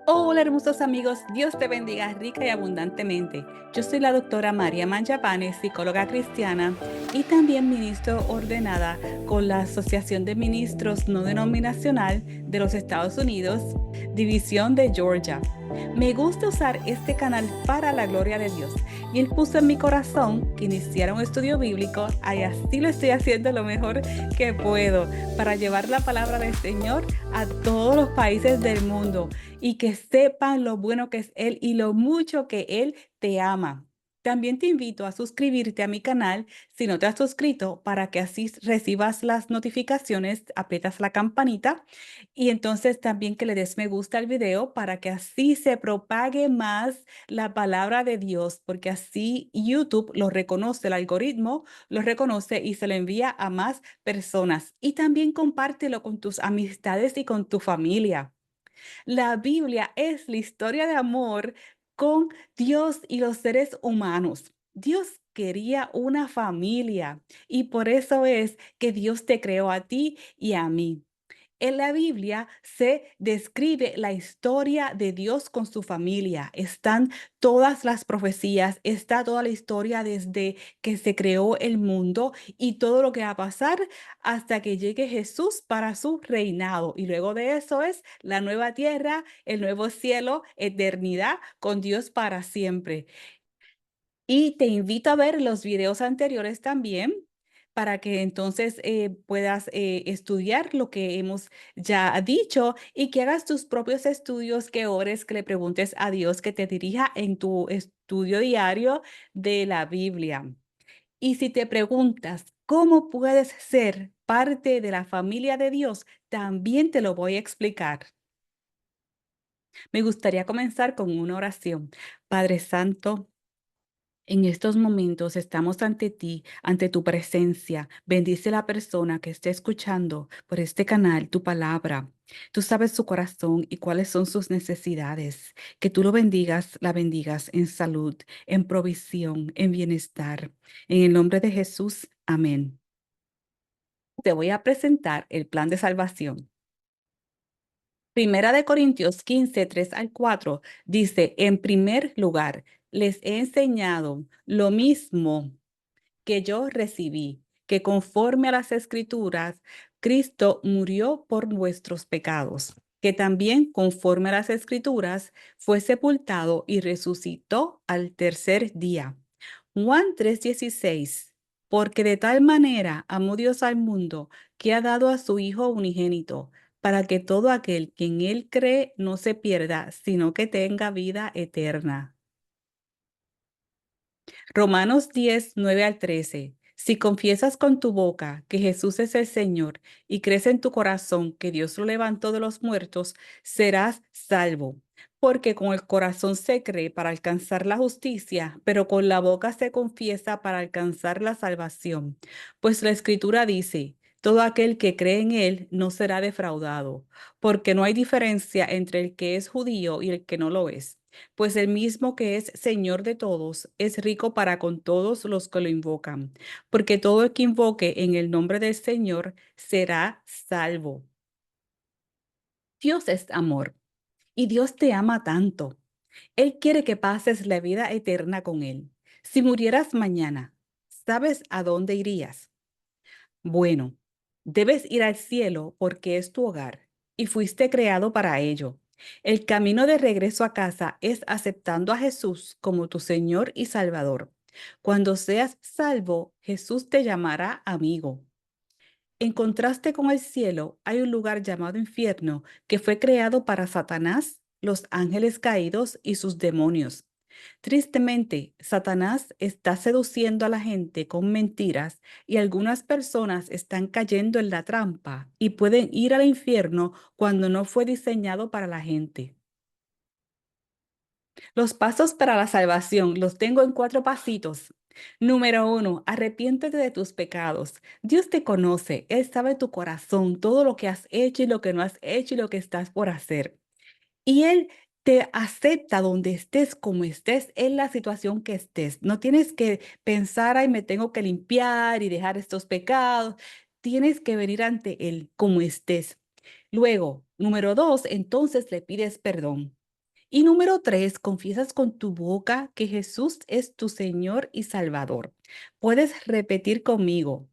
Hola hermosos amigos, Dios te bendiga rica y abundantemente. Yo soy la doctora María Mangiapane, psicóloga cristiana y también ministro ordenada con la Asociación de Ministros No Denominacional de los Estados Unidos, División de Georgia. Me gusta usar este canal para la gloria de Dios y Él puso en mi corazón que iniciara un estudio bíblico y así lo estoy haciendo lo mejor que puedo para llevar la palabra del Señor a todos los países del mundo y que sepan lo bueno que es Él y lo mucho que Él te ama. También te invito a suscribirte a mi canal si no te has suscrito para que así recibas las notificaciones, aprietas la campanita y entonces también que le des me gusta al video para que así se propague más la palabra de Dios, porque así YouTube lo reconoce, el algoritmo lo reconoce y se lo envía a más personas. Y también compártelo con tus amistades y con tu familia. La Biblia es la historia de amor con Dios y los seres humanos. Dios quería una familia y por eso es que Dios te creó a ti y a mí. En la Biblia se describe la historia de Dios con su familia. Están todas las profecías, está toda la historia desde que se creó el mundo y todo lo que va a pasar hasta que llegue Jesús para su reinado. Y luego de eso es la nueva tierra, el nuevo cielo, eternidad con Dios para siempre. Y te invito a ver los videos anteriores también para que entonces puedas estudiar lo que hemos ya dicho y que hagas tus propios estudios, que ores, que le preguntes a Dios que te dirija en tu estudio diario de la Biblia. Y si te preguntas cómo puedes ser parte de la familia de Dios, también te lo voy a explicar. Me gustaría comenzar con una oración. Padre Santo, en estos momentos estamos ante ti, ante tu presencia. Bendice a la persona que esté escuchando por este canal tu palabra. Tú sabes su corazón y cuáles son sus necesidades. Que tú lo bendigas, la bendigas en salud, en provisión, en bienestar. En el nombre de Jesús, amén. Te voy a presentar el plan de salvación. Primera de Corintios 15, 3 al 4 dice, en primer lugar, les he enseñado lo mismo que yo recibí, que conforme a las Escrituras, Cristo murió por nuestros pecados, que también conforme a las Escrituras fue sepultado y resucitó al tercer día. Juan 3:16, porque de tal manera amó Dios al mundo que ha dado a su Hijo unigénito, para que todo aquel que en él cree no se pierda, sino que tenga vida eterna. Romanos 10, 9 al 13. Si confiesas con tu boca que Jesús es el Señor y crees en tu corazón que Dios lo levantó de los muertos, serás salvo. Porque con el corazón se cree para alcanzar la justicia, pero con la boca se confiesa para alcanzar la salvación. Pues la Escritura dice, todo aquel que cree en Él no será defraudado, porque no hay diferencia entre el que es judío y el que no lo es, pues el mismo que es Señor de todos es rico para con todos los que lo invocan, porque todo el que invoque en el nombre del Señor será salvo. Dios es amor y Dios te ama tanto. Él quiere que pases la vida eterna con Él. Si murieras mañana, ¿sabes a dónde irías? Bueno, debes ir al cielo porque es tu hogar y fuiste creado para ello. El camino de regreso a casa es aceptando a Jesús como tu Señor y Salvador. Cuando seas salvo, Jesús te llamará amigo. En contraste con el cielo, hay un lugar llamado infierno que fue creado para Satanás, los ángeles caídos y sus demonios. Tristemente, Satanás está seduciendo a la gente con mentiras y algunas personas están cayendo en la trampa y pueden ir al infierno cuando no fue diseñado para la gente. Los pasos para la salvación los tengo en 4 pasitos. Número 1, arrepiéntete de tus pecados. Dios te conoce, Él sabe tu corazón, todo lo que has hecho y lo que no has hecho y lo que estás por hacer. Y Él te acepta donde estés, como estés, en la situación que estés. No tienes que pensar, ay, me tengo que limpiar y dejar estos pecados. Tienes que venir ante Él como estés. Luego, número 2, entonces le pides perdón. Y número 3, confiesas con tu boca que Jesús es tu Señor y Salvador. Puedes repetir conmigo: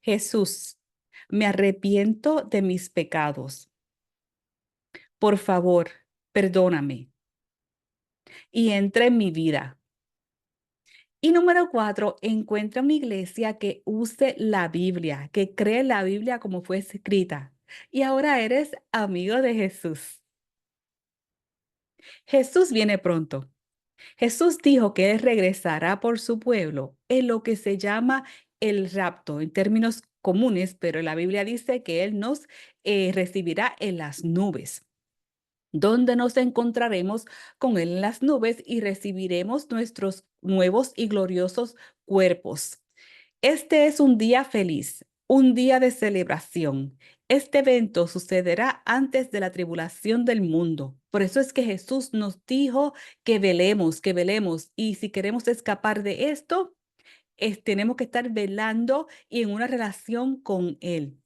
Jesús, me arrepiento de mis pecados. Por favor, perdóname y entra en mi vida. Y número 4, encuentra una iglesia que use la Biblia, que cree la Biblia como fue escrita. Y ahora eres amigo de Jesús. Jesús viene pronto. Jesús dijo que Él regresará por su pueblo en lo que se llama el rapto, en términos comunes, pero la Biblia dice que Él nos recibirá en las nubes, donde nos encontraremos con Él en las nubes y recibiremos nuestros nuevos y gloriosos cuerpos. Este es un día feliz, un día de celebración. Este evento sucederá antes de la tribulación del mundo. Por eso es que Jesús nos dijo que velemos, que velemos. Y si queremos escapar de esto, tenemos que estar velando y en una relación con Él.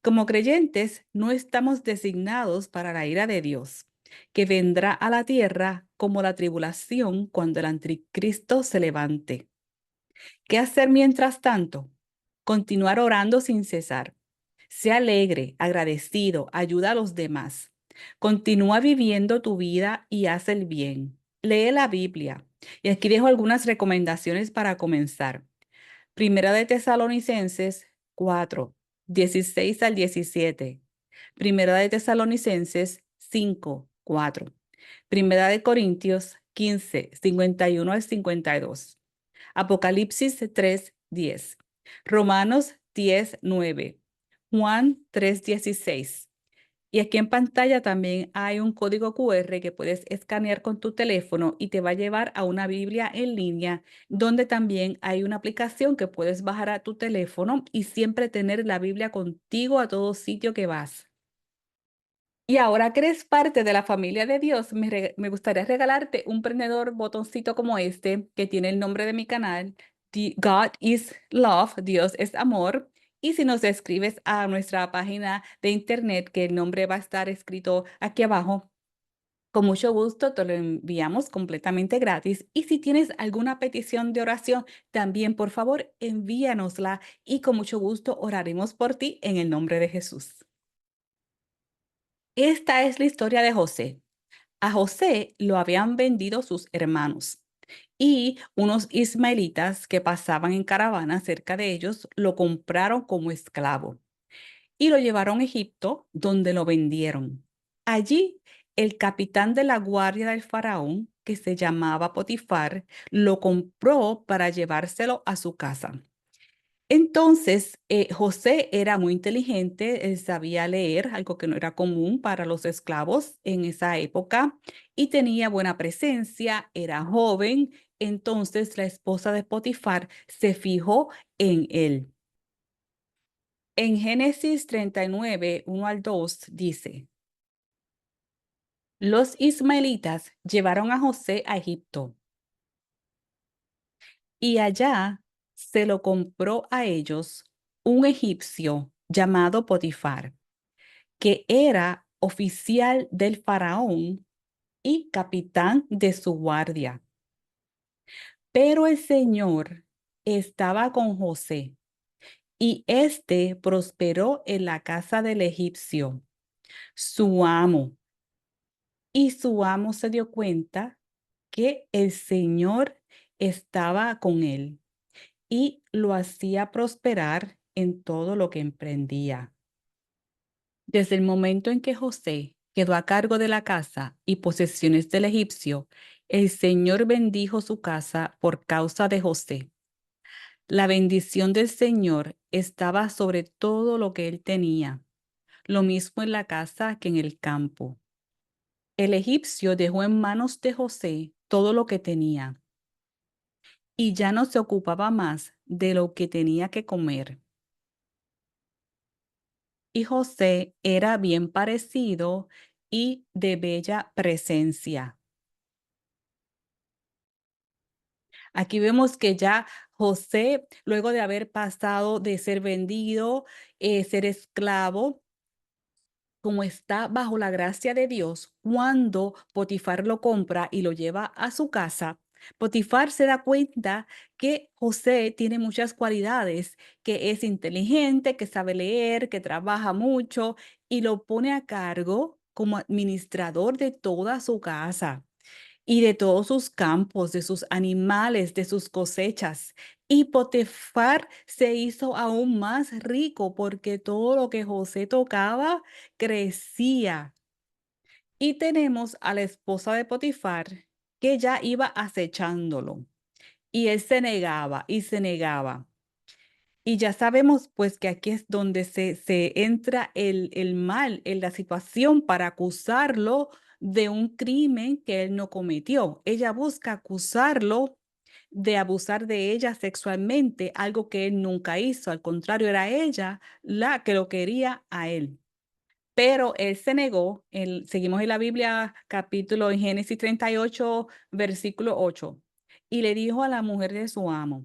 Como creyentes, no estamos designados para la ira de Dios, que vendrá a la tierra como la tribulación cuando el anticristo se levante. ¿Qué hacer mientras tanto? Continuar orando sin cesar. Sea alegre, agradecido, ayuda a los demás. Continúa viviendo tu vida y haz el bien. Lee la Biblia. Y aquí dejo algunas recomendaciones para comenzar. Primera de Tesalonicenses 4, 16 al 17. Primera de Tesalonicenses 5, 4. Primera de Corintios 15, 51 al 52. Apocalipsis 3:10, Romanos 10:9, Juan 3:16. Y aquí en pantalla también hay un código QR que puedes escanear con tu teléfono y te va a llevar a una Biblia en línea, donde también hay una aplicación que puedes bajar a tu teléfono y siempre tener la Biblia contigo a todo sitio que vas. Y ahora que eres parte de la familia de Dios, me gustaría regalarte un prendedor botoncito como este, que tiene el nombre de mi canal, God is Love, Dios es amor. Y si nos escribes a nuestra página de internet, que el nombre va a estar escrito aquí abajo, con mucho gusto te lo enviamos completamente gratis. Y si tienes alguna petición de oración, también por favor envíanosla y con mucho gusto oraremos por ti en el nombre de Jesús. Esta es la historia de José. A José lo habían vendido sus hermanos y unos ismaelitas que pasaban en caravana cerca de ellos lo compraron como esclavo y lo llevaron a Egipto, donde lo vendieron. Allí, el capitán de la guardia del faraón, que se llamaba Potifar, lo compró para llevárselo a su casa. Entonces, José era muy inteligente, él sabía leer, algo que no era común para los esclavos en esa época, y tenía buena presencia, era joven, entonces la esposa de Potifar se fijó en él. En Génesis 39, 1 al 2 dice, los ismaelitas llevaron a José a Egipto y allá se lo compró a ellos un egipcio llamado Potifar, que era oficial del faraón y capitán de su guardia. Pero el Señor estaba con José y éste prosperó en la casa del egipcio, su amo. Y su amo se dio cuenta que el Señor estaba con él y lo hacía prosperar en todo lo que emprendía. Desde el momento en que José quedó a cargo de la casa y posesiones del egipcio, el Señor bendijo su casa por causa de José. La bendición del Señor estaba sobre todo lo que él tenía, lo mismo en la casa que en el campo. El egipcio dejó en manos de José todo lo que tenía y ya no se ocupaba más de lo que tenía que comer. Y José era bien parecido y de bella presencia. Aquí vemos que ya José, luego de haber pasado de ser vendido, ser esclavo, como está bajo la gracia de Dios, cuando Potifar lo compra y lo lleva a su casa, Potifar se da cuenta que José tiene muchas cualidades, que es inteligente, que sabe leer, que trabaja mucho y lo pone a cargo como administrador de toda su casa y de todos sus campos, de sus animales, de sus cosechas. Y Potifar se hizo aún más rico porque todo lo que José tocaba crecía. Y tenemos a la esposa de Potifar que ya iba acechándolo. Y él se negaba y se negaba. Y ya sabemos pues que aquí es donde se entra el mal en la situación para acusarlo de un crimen que él no cometió. Ella busca acusarlo de abusar de ella sexualmente, algo que él nunca hizo. Al contrario, era ella la que lo quería a él. Pero él se negó. Seguimos en la Biblia, capítulo en Génesis 38, versículo 8. Y le dijo a la mujer de su amo: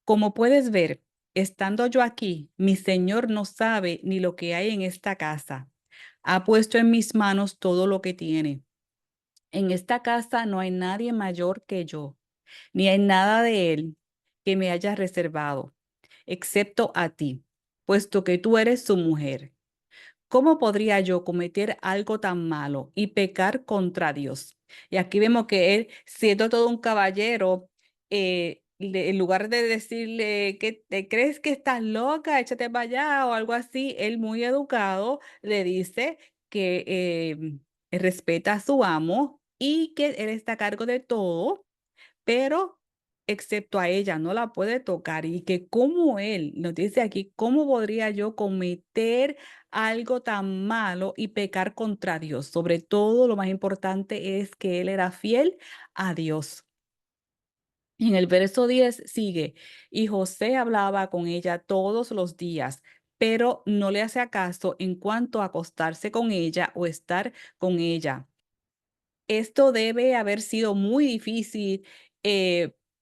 como puedes ver, estando yo aquí, mi señor no sabe ni lo que hay en esta casa. Ha puesto en mis manos todo lo que tiene. En esta casa no hay nadie mayor que yo, ni hay nada de él que me haya reservado, excepto a ti, puesto que tú eres su mujer. ¿Cómo podría yo cometer algo tan malo y pecar contra Dios? Y aquí vemos que él, siendo todo un caballero, en lugar de decirle que te crees que estás loca, échate para allá o algo así, él muy educado le dice que respeta a su amo y que él está a cargo de todo, pero excepto a ella, no la puede tocar. Y que como él nos dice aquí, ¿cómo podría yo cometer algo tan malo y pecar contra Dios? Sobre todo, lo más importante es que él era fiel a Dios. Y en el verso 10 sigue, y José hablaba con ella todos los días, pero no le hacía caso en cuanto a acostarse con ella o estar con ella. Esto debe haber sido muy difícil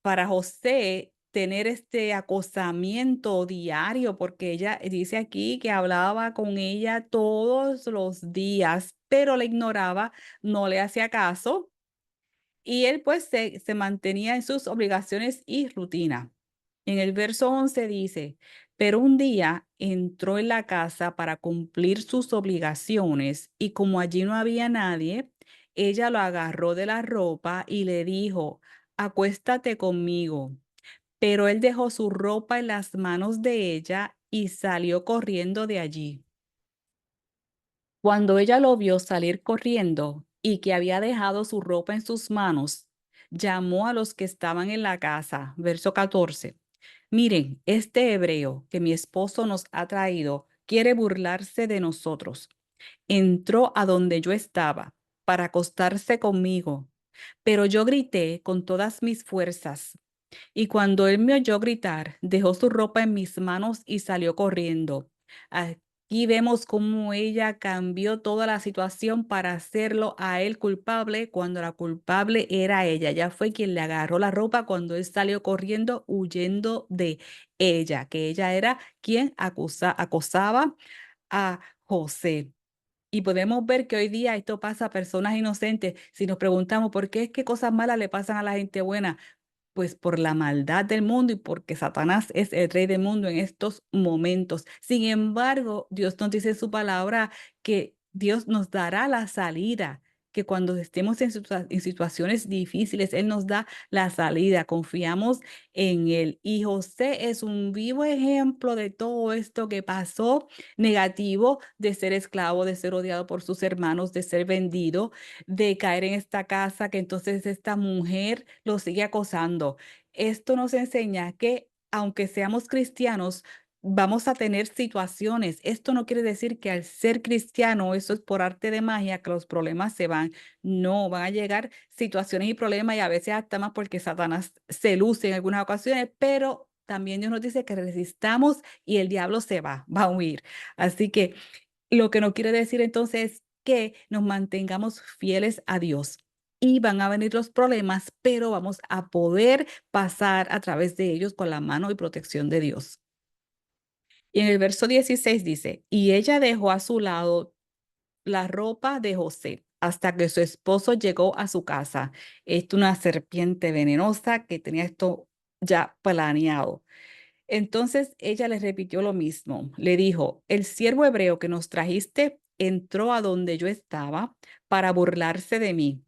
para José tener este acosamiento diario, porque ella dice aquí que hablaba con ella todos los días, pero la ignoraba, no le hacía caso y él pues se mantenía en sus obligaciones y rutina. En el verso 11 dice, pero un día entró en la casa para cumplir sus obligaciones y como allí no había nadie, ella lo agarró de la ropa y le dijo, acuéstate conmigo. Pero él dejó su ropa en las manos de ella y salió corriendo de allí. Cuando ella lo vio salir corriendo y que había dejado su ropa en sus manos, llamó a los que estaban en la casa. Verso 14. Miren, este hebreo que mi esposo nos ha traído quiere burlarse de nosotros. Entró a donde yo estaba para acostarse conmigo, pero yo grité con todas mis fuerzas. Y cuando él me oyó gritar, dejó su ropa en mis manos y salió corriendo. Aquí vemos cómo ella cambió toda la situación para hacerlo a él culpable cuando la culpable era ella. Ella fue quien le agarró la ropa cuando él salió corriendo huyendo de ella, que ella era quien acosaba a José. Y podemos ver que hoy día esto pasa a personas inocentes. Si nos preguntamos por qué es que cosas malas le pasan a la gente buena, pues por la maldad del mundo y porque Satanás es el rey del mundo en estos momentos. Sin embargo, Dios nos dice en su palabra que Dios nos dará la salida, que cuando estemos en situaciones difíciles, Él nos da la salida. Confiamos en Él. Y José es un vivo ejemplo de todo esto que pasó negativo, de ser esclavo, de ser odiado por sus hermanos, de ser vendido, de caer en esta casa, que entonces esta mujer lo sigue acosando. Esto nos enseña que aunque seamos cristianos, vamos a tener situaciones. Esto no quiere decir que al ser cristiano, eso es por arte de magia, que los problemas se van. No, van a llegar situaciones y problemas y a veces hasta más porque Satanás se luce en algunas ocasiones, pero también Dios nos dice que resistamos y el diablo se va a huir. Así que lo que no quiere decir entonces que nos mantengamos fieles a Dios. Y van a venir los problemas, pero vamos a poder pasar a través de ellos con la mano y protección de Dios. Y en el verso 16 dice, y ella dejó a su lado la ropa de José hasta que su esposo llegó a su casa. Esto una serpiente venenosa que tenía esto ya planeado. Entonces ella le repitió lo mismo. Le dijo, el siervo hebreo que nos trajiste entró a donde yo estaba para burlarse de mí.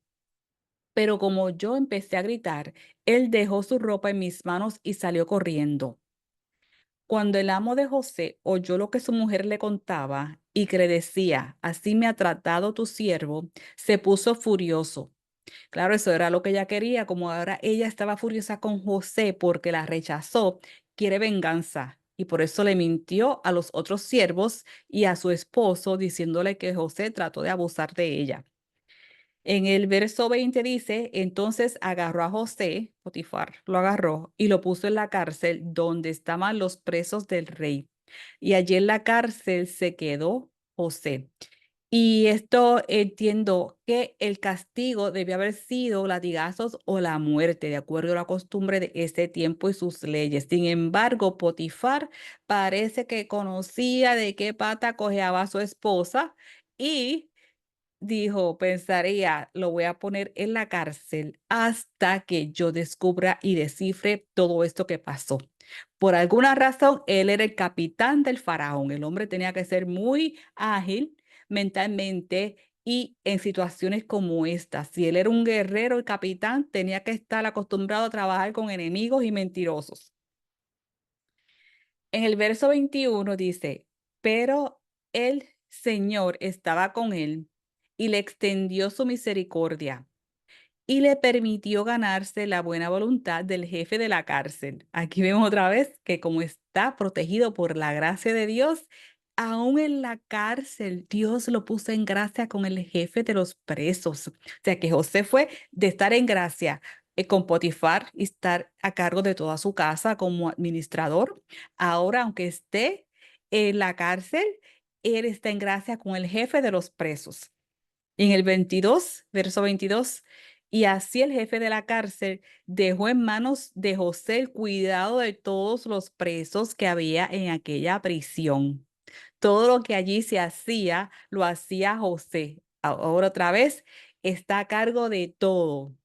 Pero como yo empecé a gritar, él dejó su ropa en mis manos y salió corriendo. Cuando el amo de José oyó lo que su mujer le contaba y que le decía, así me ha tratado tu siervo, se puso furioso. Claro, eso era lo que ella quería, como ahora ella estaba furiosa con José porque la rechazó, quiere venganza. Y por eso le mintió a los otros siervos y a su esposo diciéndole que José trató de abusar de ella. En el verso 20 dice, entonces agarró a José, Potifar, lo agarró y lo puso en la cárcel donde estaban los presos del rey. Y allí en la cárcel se quedó José. Y esto entiendo que el castigo debía haber sido latigazos o la muerte, de acuerdo a la costumbre de ese tiempo y sus leyes. Sin embargo, Potifar parece que conocía de qué pata cojeaba a su esposa y dijo, pensaría, lo voy a poner en la cárcel hasta que yo descubra y descifre todo esto que pasó. Por alguna razón, él era el capitán del faraón. El hombre tenía que ser muy ágil mentalmente y en situaciones como esta. Si él era un guerrero, el capitán tenía que estar acostumbrado a trabajar con enemigos y mentirosos. En el verso 21 dice, pero el Señor estaba con él y le extendió su misericordia y le permitió ganarse la buena voluntad del jefe de la cárcel. Aquí vemos otra vez que como está protegido por la gracia de Dios, aún en la cárcel, Dios lo puso en gracia con el jefe de los presos. O sea que José fue de estar en gracia con Potifar y estar a cargo de toda su casa como administrador. Ahora, aunque esté en la cárcel, él está en gracia con el jefe de los presos. En el 22, verso 22, y así el jefe de la cárcel dejó en manos de José el cuidado de todos los presos que había en aquella prisión. Todo lo que allí se hacía, lo hacía José. Ahora otra vez está a cargo de todo.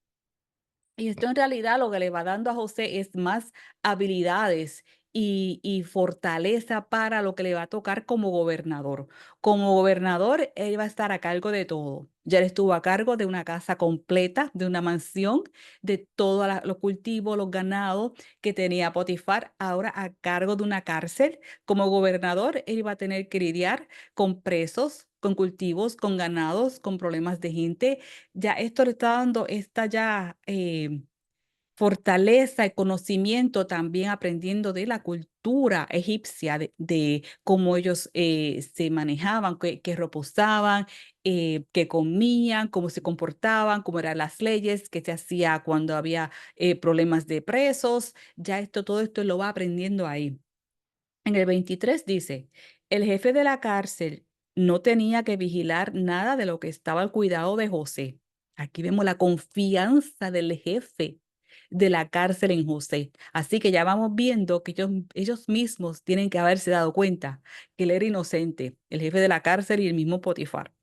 Y esto en realidad lo que le va dando a José es más habilidades y fortaleza para lo que le va a tocar como gobernador. Como gobernador, él va a estar a cargo de todo. Ya él estuvo a cargo de una casa completa, de una mansión, de todos los cultivos, los ganados que tenía Potifar, ahora a cargo de una cárcel. Como gobernador, él va a tener que lidiar con presos, con cultivos, con ganados, con problemas de gente. Ya esto le está dando esta ya fortaleza y conocimiento también aprendiendo de la cultura egipcia, de cómo ellos se manejaban, que reposaban, que comían, cómo se comportaban, cómo eran las leyes, qué se hacía cuando había problemas de presos. Ya esto, todo esto lo va aprendiendo ahí. En el 23 dice, el jefe de la cárcel no tenía que vigilar nada de lo que estaba al cuidado de José. Aquí vemos la confianza del jefe de la cárcel en José. Así que ya vamos viendo que ellos mismos tienen que haberse dado cuenta que él era inocente, el jefe de la cárcel y el mismo Potifar,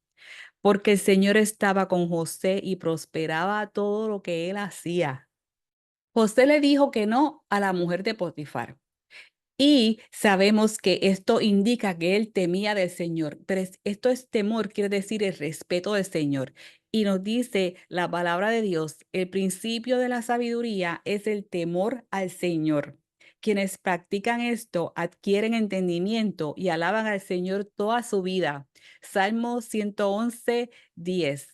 porque el Señor estaba con José y prosperaba todo lo que él hacía. José le dijo que no a la mujer de Potifar. Y sabemos que esto indica que él temía del Señor, pero esto es temor, quiere decir el respeto del Señor. Y nos dice la palabra de Dios, el principio de la sabiduría es el temor al Señor. Quienes practican esto adquieren entendimiento y alaban al Señor toda su vida. Salmo 111, 10.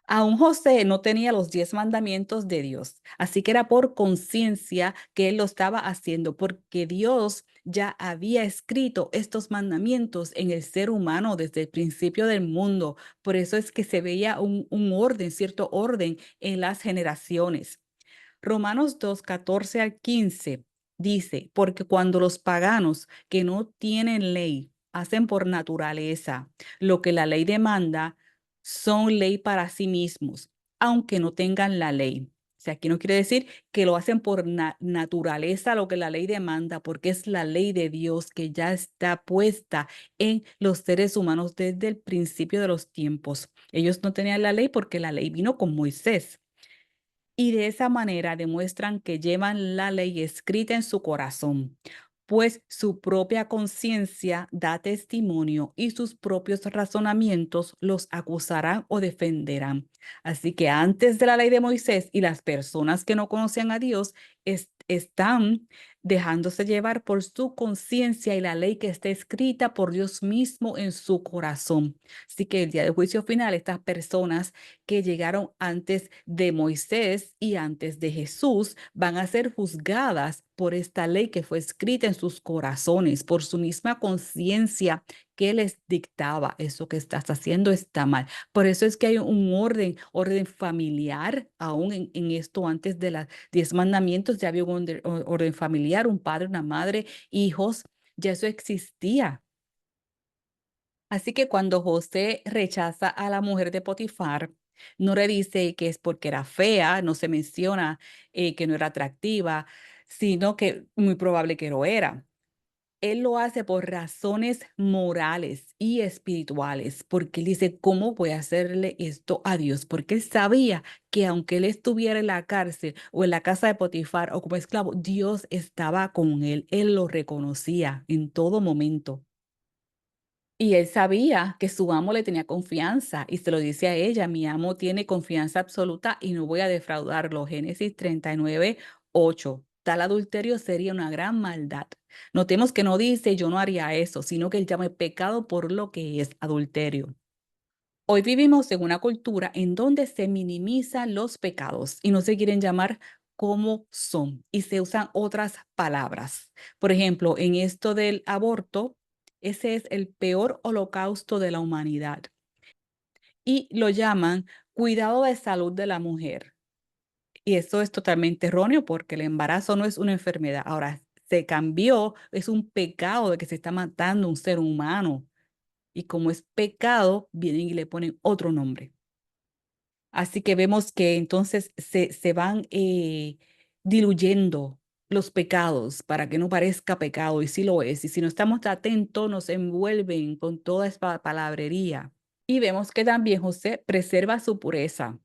Aún José no tenía los 10 mandamientos de Dios, así que era por conciencia que él lo estaba haciendo, porque Dios ya había escrito estos mandamientos en el ser humano desde el principio del mundo. Por eso es que se veía un orden, cierto orden en las generaciones. Romanos 2, 14 al 15 dice, porque cuando los paganos que no tienen ley hacen por naturaleza lo que la ley demanda, son ley para sí mismos, aunque no tengan la ley. O sea, aquí no quiere decir que lo hacen por naturaleza, lo que la ley demanda, porque es la ley de Dios que ya está puesta en los seres humanos desde el principio de los tiempos. Ellos no tenían la ley porque la ley vino con Moisés. Y de esa manera demuestran que llevan la ley escrita en su corazón, pues su propia conciencia da testimonio y sus propios razonamientos los acusarán o defenderán. Así que antes de la ley de Moisés y las personas que no conocían a Dios están dejándose llevar por su conciencia y la ley que está escrita por Dios mismo en su corazón. Así que el día del juicio final, estas personas que llegaron antes de Moisés y antes de Jesús van a ser juzgadas por esta ley que fue escrita en sus corazones, por su misma conciencia que les dictaba: eso que estás haciendo está mal. Por eso es que hay un orden familiar, aún en esto antes de los 10 mandamientos, ya había un orden familiar, un padre, una madre, hijos, ya eso existía. Así que cuando José rechaza a la mujer de Potifar, no le dice que es porque era fea, no se menciona que no era atractiva, sino que muy probable que lo era. Él lo hace por razones morales y espirituales, porque él dice: ¿cómo voy a hacerle esto a Dios? Porque él sabía que aunque él estuviera en la cárcel o en la casa de Potifar o como esclavo, Dios estaba con él. Él lo reconocía en todo momento. Y él sabía que su amo le tenía confianza y se lo dice a ella: mi amo tiene confianza absoluta y no voy a defraudarlo. Génesis 39:8. Tal adulterio sería una gran maldad. Notemos que no dice yo no haría eso, sino que él llama pecado por lo que es adulterio. Hoy vivimos en una cultura en donde se minimizan los pecados y no se quieren llamar como son y se usan otras palabras. Por ejemplo, en esto del aborto, ese es el peor holocausto de la humanidad y lo llaman cuidado de salud de la mujer. Y eso es totalmente erróneo porque el embarazo no es una enfermedad. Ahora se cambió, es un pecado de que se está matando un ser humano. Y como es pecado, vienen y le ponen otro nombre. Así que vemos que entonces se van diluyendo los pecados para que no parezca pecado, y sí lo es. Y si no estamos atentos, nos envuelven con toda esta palabrería. Y vemos que también José preserva su pureza.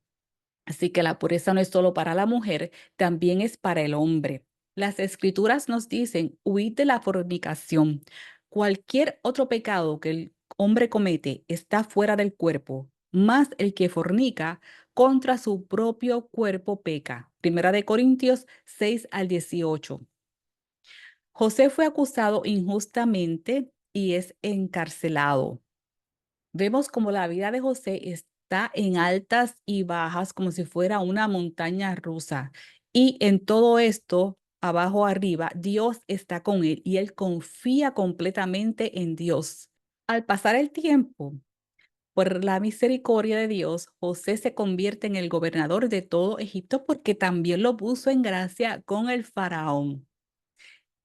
Así que la pureza no es solo para la mujer, también es para el hombre. Las escrituras nos dicen: huid de la fornicación. Cualquier otro pecado que el hombre comete está fuera del cuerpo, más el que fornica contra su propio cuerpo peca. Primera de Corintios 6:18. José fue acusado injustamente y es encarcelado. Vemos como la vida de José está en altas y bajas, como si fuera una montaña rusa. Y en todo esto, abajo arriba, Dios está con él y él confía completamente en Dios. Al pasar el tiempo, por la misericordia de Dios, José se convierte en el gobernador de todo Egipto porque también lo puso en gracia con el faraón.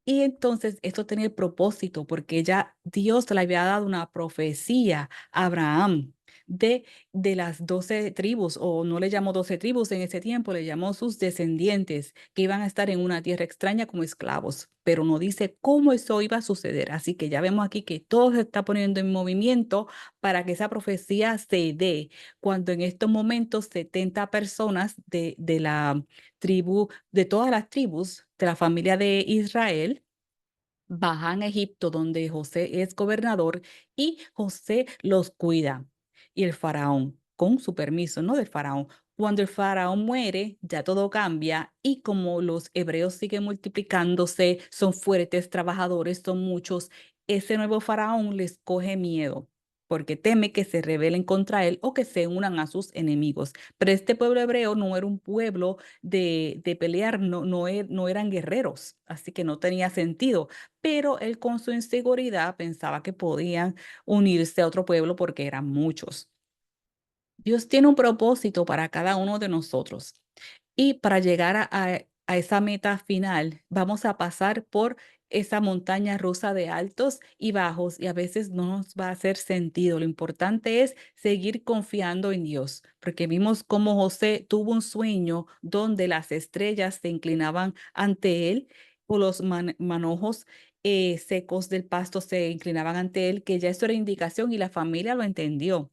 Y entonces esto tenía el propósito, porque ya Dios le había dado una profecía a Abraham de las 12 tribus, o no le llamó 12 tribus en ese tiempo, le llamó sus descendientes, que iban a estar en una tierra extraña como esclavos, pero no dice cómo eso iba a suceder. Así que ya vemos aquí que todo se está poniendo en movimiento para que esa profecía se dé, cuando en estos momentos 70 personas de la tribu, de todas las tribus de la familia de Israel, bajan a Egipto, donde José es gobernador, y José los cuida. Y el faraón, con su permiso, ¿no? Del faraón. Cuando el faraón muere, ya todo cambia y como los hebreos siguen multiplicándose, son fuertes, trabajadores, son muchos, ese nuevo faraón les coge miedo porque teme que se rebelen contra él o que se unan a sus enemigos. Pero este pueblo hebreo no era un pueblo de pelear, no eran guerreros, así que no tenía sentido, pero él con su inseguridad pensaba que podían unirse a otro pueblo porque eran muchos. Dios tiene un propósito para cada uno de nosotros y para llegar a esa meta final vamos a pasar por esa montaña rusa de altos y bajos y a veces no nos va a hacer sentido. Lo importante es seguir confiando en Dios, porque vimos cómo José tuvo un sueño donde las estrellas se inclinaban ante él o los manojos secos del pasto se inclinaban ante él, que ya eso era indicación y la familia lo entendió,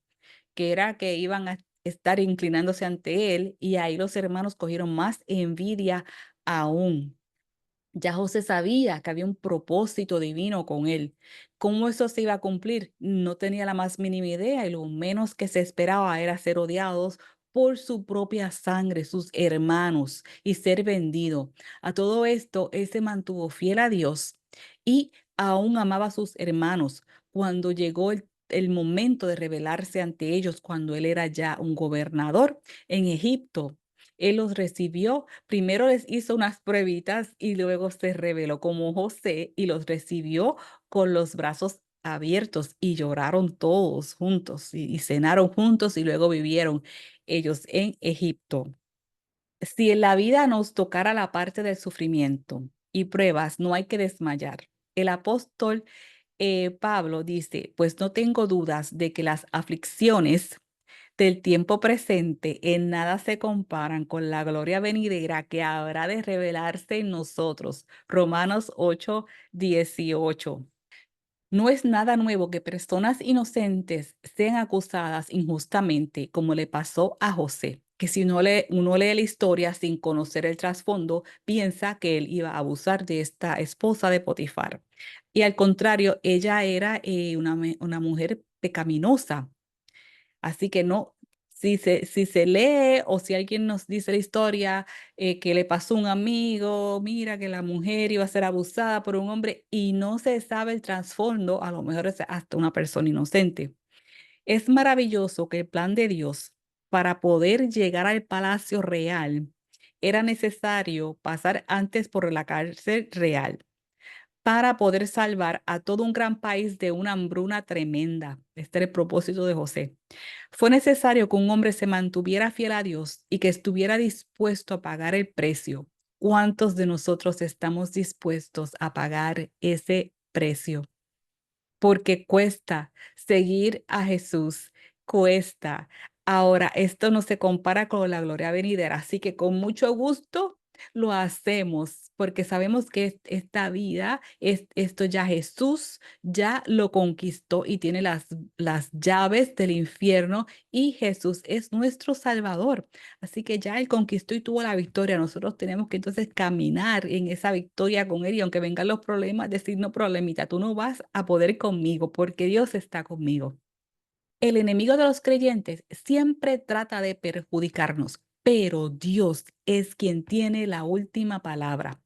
que era que iban a estar inclinándose ante él y ahí los hermanos cogieron más envidia aún. Ya José sabía que había un propósito divino con él. ¿Cómo eso se iba a cumplir? No tenía la más mínima idea y lo menos que se esperaba era ser odiados por su propia sangre, sus hermanos, y ser vendido. A todo esto, él se mantuvo fiel a Dios y aún amaba a sus hermanos cuando llegó el momento de rebelarse ante ellos, cuando él era ya un gobernador en Egipto. Él los recibió, primero les hizo unas pruebitas y luego se reveló como José y los recibió con los brazos abiertos y lloraron todos juntos y cenaron juntos y luego vivieron ellos en Egipto. Si en la vida nos tocara la parte del sufrimiento y pruebas, no hay que desmayar. El apóstol Pablo dice, pues no tengo dudas de que las aflicciones del tiempo presente en nada se comparan con la gloria venidera que habrá de revelarse en nosotros. Romanos 8:18. No es nada nuevo que personas inocentes sean acusadas injustamente, como le pasó a José, que si uno lee la historia sin conocer el trasfondo, piensa que él iba a abusar de esta esposa de Potifar. Y al contrario, ella era una mujer pecaminosa. Así que no, si se lee o si alguien nos dice la historia que le pasó a un amigo, mira que la mujer iba a ser abusada por un hombre y no se sabe el trasfondo, a lo mejor es hasta una persona inocente. Es maravilloso que el plan de Dios para poder llegar al palacio real era necesario pasar antes por la cárcel real para poder salvar a todo un gran país de una hambruna tremenda. Este era el propósito de José. Fue necesario que un hombre se mantuviera fiel a Dios y que estuviera dispuesto a pagar el precio. ¿Cuántos de nosotros estamos dispuestos a pagar ese precio? Porque cuesta seguir a Jesús, cuesta. Ahora, esto no se compara con la gloria venidera, así que con mucho gusto lo hacemos, porque sabemos que esta vida, esto ya Jesús ya lo conquistó y tiene las llaves del infierno y Jesús es nuestro Salvador. Así que ya Él conquistó y tuvo la victoria. Nosotros tenemos que entonces caminar en esa victoria con Él y aunque vengan los problemas, decir, no problemita, tú no vas a poder conmigo porque Dios está conmigo. El enemigo de los creyentes siempre trata de perjudicarnos, pero Dios es quien tiene la última palabra.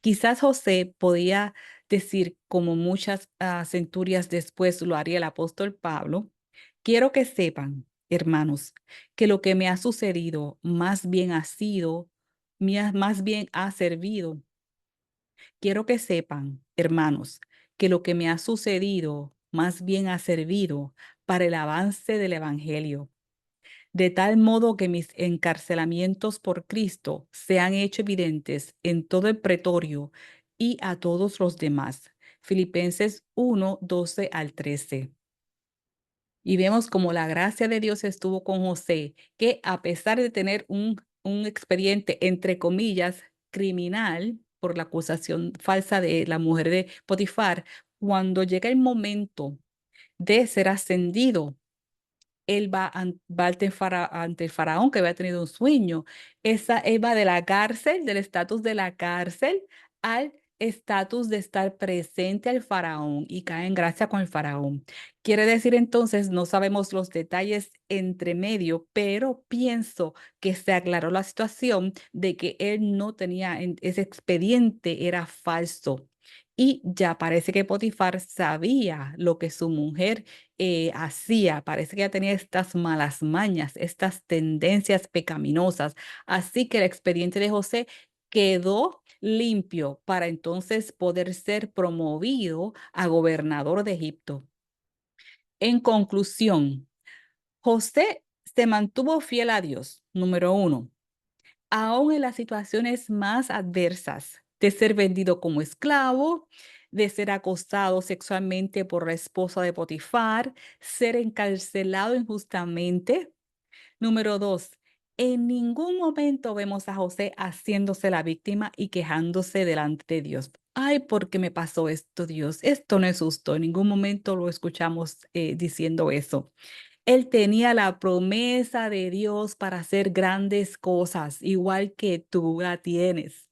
Quizás José podía decir, como muchas centurias después lo haría el apóstol Pablo, quiero que sepan, hermanos, que lo que me ha sucedido más bien ha sido, más bien ha servido. Quiero que sepan, hermanos, que lo que me ha sucedido más bien ha servido para el avance del Evangelio, de tal modo que mis encarcelamientos por Cristo se han hecho evidentes en todo el pretorio y a todos los demás. Filipenses 1:12 al 13. Y vemos como la gracia de Dios estuvo con José, que a pesar de tener un expediente, entre comillas, criminal por la acusación falsa de la mujer de Potifar, cuando llega el momento de ser ascendido, él va ante el faraón que había tenido un sueño. Él va de la cárcel, del estatus de la cárcel, al estatus de estar presente al faraón y cae en gracia con el faraón. Quiere decir entonces, no sabemos los detalles entre medio, pero pienso que se aclaró la situación de que él no tenía, ese expediente era falso. Y ya parece que Potifar sabía lo que su mujer hacía. Parece que ya tenía estas malas mañas, estas tendencias pecaminosas. Así que el expediente de José quedó limpio para entonces poder ser promovido a gobernador de Egipto. En conclusión, José se mantuvo fiel a Dios, número uno, aún en las situaciones más adversas, de ser vendido como esclavo, de ser acosado sexualmente por la esposa de Potifar, ser encarcelado injustamente. Número 2, en ningún momento vemos a José haciéndose la víctima y quejándose delante de Dios. Ay, ¿por qué me pasó esto, Dios? Esto no es justo. En ningún momento lo escuchamos diciendo eso. Él tenía la promesa de Dios para hacer grandes cosas, igual que tú la tienes,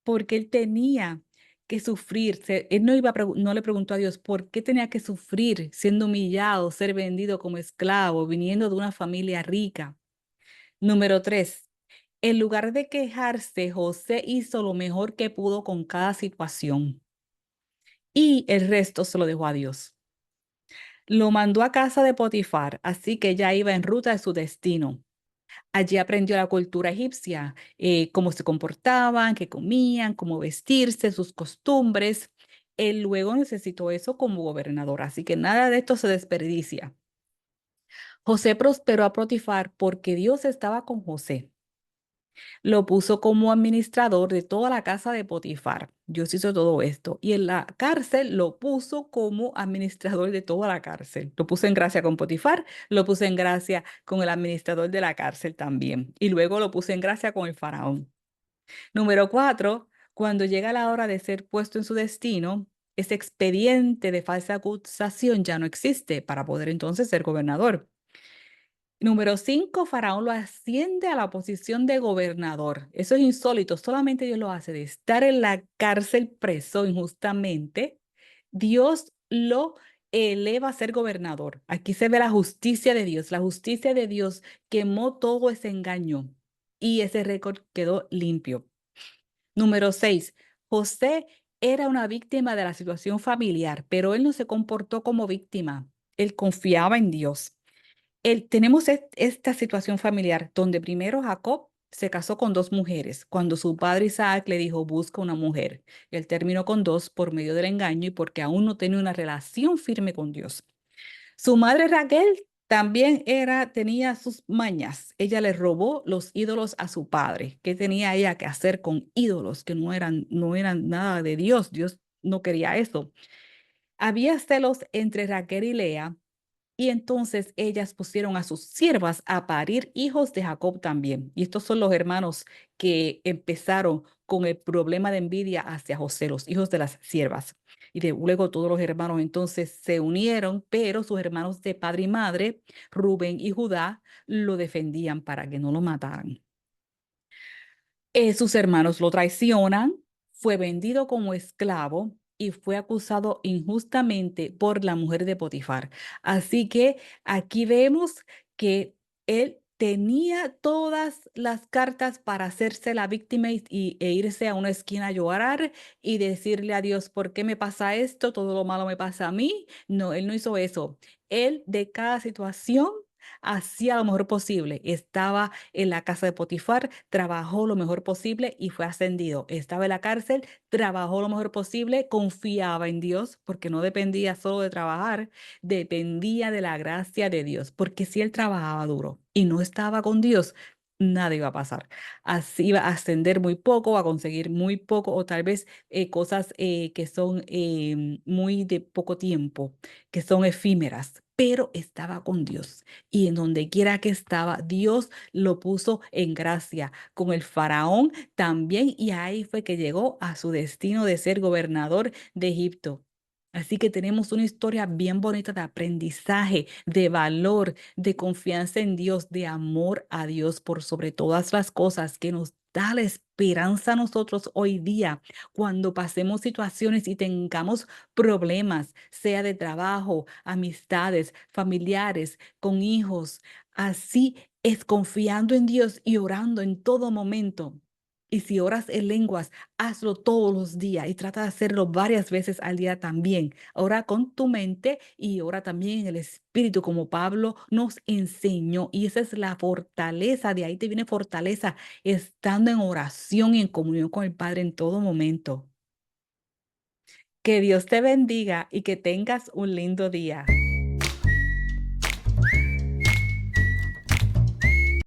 porque él tenía que sufrir. Él no le preguntó a Dios por qué tenía que sufrir, siendo humillado, ser vendido como esclavo, viniendo de una familia rica. Número 3, en lugar de quejarse, José hizo lo mejor que pudo con cada situación y el resto se lo dejó a Dios. Lo mandó a casa de Potifar, así que ya iba en ruta de su destino. Allí aprendió la cultura egipcia, cómo se comportaban, qué comían, cómo vestirse, sus costumbres. Él luego necesitó eso como gobernador, así que nada de esto se desperdicia. José prosperó a Potifar porque Dios estaba con José. Lo puso como administrador de toda la casa de Potifar. Dios hizo todo esto. Y en la cárcel lo puso como administrador de toda la cárcel. Lo puso en gracia con Potifar, lo puso en gracia con el administrador de la cárcel también. Y luego lo puso en gracia con el faraón. Número 4, cuando llega la hora de ser puesto en su destino, ese expediente de falsa acusación ya no existe para poder entonces ser gobernador. Número 5, Faraón lo asciende a la posición de gobernador. Eso es insólito, solamente Dios lo hace. De estar en la cárcel preso injustamente, Dios lo eleva a ser gobernador. Aquí se ve la justicia de Dios. La justicia de Dios quemó todo ese engaño y ese récord quedó limpio. Número 6, José era una víctima de la situación familiar, pero él no se comportó como víctima. Él confiaba en Dios. Tenemos esta situación familiar donde primero Jacob se casó con dos mujeres. Cuando su padre Isaac le dijo, busca una mujer, él terminó con dos por medio del engaño y porque aún no tenía una relación firme con Dios. Su madre Raquel también tenía sus mañas. Ella le robó los ídolos a su padre. ¿Qué tenía ella que hacer con ídolos que no eran nada de Dios? Dios no quería eso. Había celos entre Raquel y Lea y entonces ellas pusieron a sus siervas a parir hijos de Jacob también. Y estos son los hermanos que empezaron con el problema de envidia hacia José, los hijos de las siervas. Y luego todos los hermanos entonces se unieron, pero sus hermanos de padre y madre, Rubén y Judá, lo defendían para que no lo mataran. Sus hermanos lo traicionan, fue vendido como esclavo y fue acusado injustamente por la mujer de Potifar. Así que aquí vemos que él tenía todas las cartas para hacerse la víctima e irse a una esquina a llorar y decirle a Dios, ¿por qué me pasa esto? Todo lo malo me pasa a mí. No, él no hizo eso. Él de cada situación hacía lo mejor posible. Estaba en la casa de Potifar, trabajó lo mejor posible y fue ascendido. Estaba en la cárcel, trabajó lo mejor posible, confiaba en Dios porque no dependía solo de trabajar, dependía de la gracia de Dios, porque si él trabajaba duro y no estaba con Dios, nada iba a pasar. Así iba a ascender muy poco, a conseguir muy poco o tal vez cosas que son muy de poco tiempo, que son efímeras, pero estaba con Dios. Y en donde quiera que estaba, Dios lo puso en gracia. Con el faraón también, y ahí fue que llegó a su destino de ser gobernador de Egipto. Así que tenemos una historia bien bonita de aprendizaje, de valor, de confianza en Dios, de amor a Dios por sobre todas las cosas que nos da la esperanza a nosotros hoy día cuando pasemos situaciones y tengamos problemas, sea de trabajo, amistades, familiares, con hijos. Así es confiando en Dios y orando en todo momento. Y si oras en lenguas, hazlo todos los días y trata de hacerlo varias veces al día también. Ora con tu mente y ora también en el Espíritu, como Pablo nos enseñó. Y esa es la fortaleza, de ahí te viene fortaleza, estando en oración y en comunión con el Padre en todo momento. Que Dios te bendiga y que tengas un lindo día.